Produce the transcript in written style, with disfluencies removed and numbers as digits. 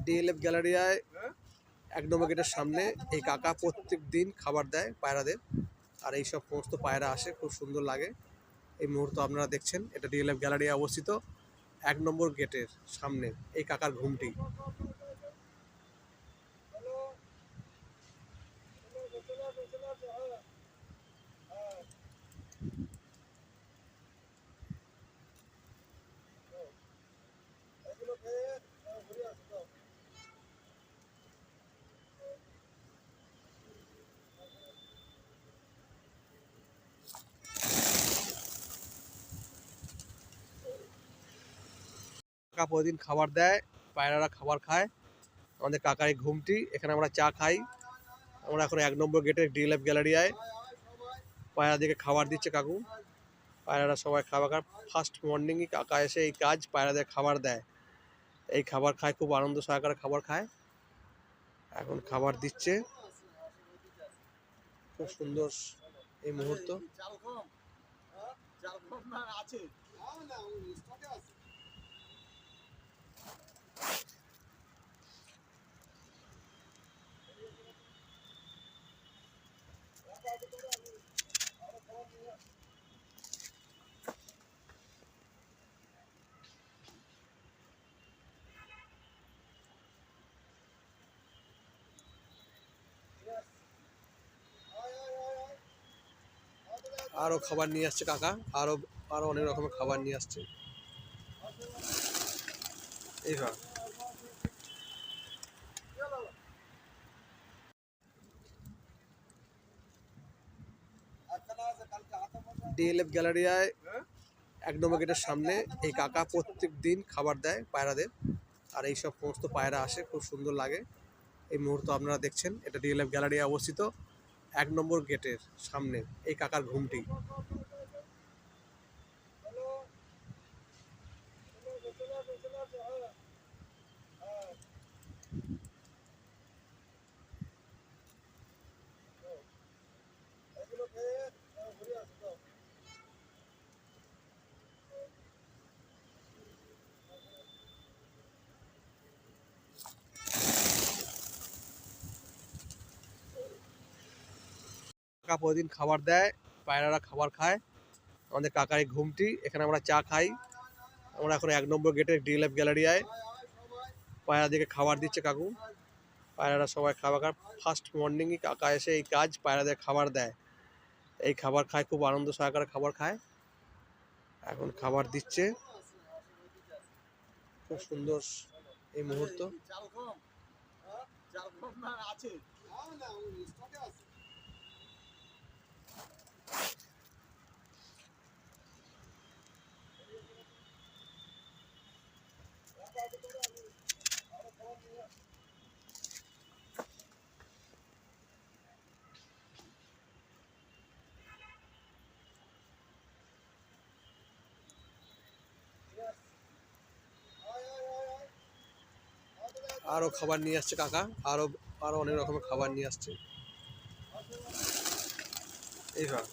DLF গ্যালারিয়ায় ১ নম্বর গেটের সামনে এই কাকা প্রত্যেক দিন খাবার দেয় পায়রাদের। আর এই সব সমস্ত পায়রা আসে, খুব সুন্দর লাগে। এই মুহূর্ত আপনারা দেখছেন, এটা ডিএলএফ গ্যালারিয়া অবস্থিত ১ নম্বর গেটের সামনে এই কাকার ঘুমটি। কাকা প্রতিদিন খাবার দেয়, পায়রারা খাবার খায়। আমাদের কাকার এই ঘুমটি, এখানে আমরা চা খাই। আমরা এখন ১ নম্বর গেটের ডিএলএফ গ্যালারিয়ায় পায়রাদেরকে খাবার দিচ্ছে কাকু। পায়রারা সবাই খাবার খায়। ফার্স্ট মর্নিংই কাকা এসে এই কাজ পায়রাদের খাবার দেয়। এই খাবার খায়, খুব আনন্দ সহকারে খাবার খায়। এখন খাবার দিচ্ছে, খুব সুন্দর এই মুহূর্ত। আরো খাবার নিয়ে আসছে কাকা, আরো আরো অনেক রকমের খাবার নিয়ে আসছে। এইবার ডিএলএফ গ্যালারিয়ায় ১ নম্বর গেটের সামনে এই কাকা প্রত্যেক দিন খাবার দেয় পায়রাদের। আর এই সব সমস্ত পায়রা আসে, খুব সুন্দর লাগে। এই মুহূর্ত আপনারা দেখছেন, এটা ডিএলএফ গ্যালারিয়া অবস্থিত ১ নম্বর গেটের সামনে এই কাকার ঘুমটি। কাকা প্রতিদিন খাবার দেয়, পায়রারা খাবার খায়। আমাদের কাকার এই ঘুমটি, এখানে আমরা চা খাই। আমরা এখন ১ নম্বর গেটের ডিএলএফ গ্যালারিয়ায় পায়রাদেরকে খাবার দিচ্ছে কাকু। পায়রারা সবাই খাবার খায়। ফার্স্ট মর্নিংই কাকা এসে এই কাজ পায়রাদের খাবার দেয়। এই খাবার খায়, খুব আনন্দ সহকারে খাবার খায়। এখন খাবার দিচ্ছে, খুব সুন্দর এই মুহূর্ত। আরো খাবার নিয়ে আসছে কাকা, আরো আরো অনেক রকমের খাবার নিয়ে আসছে। এইবার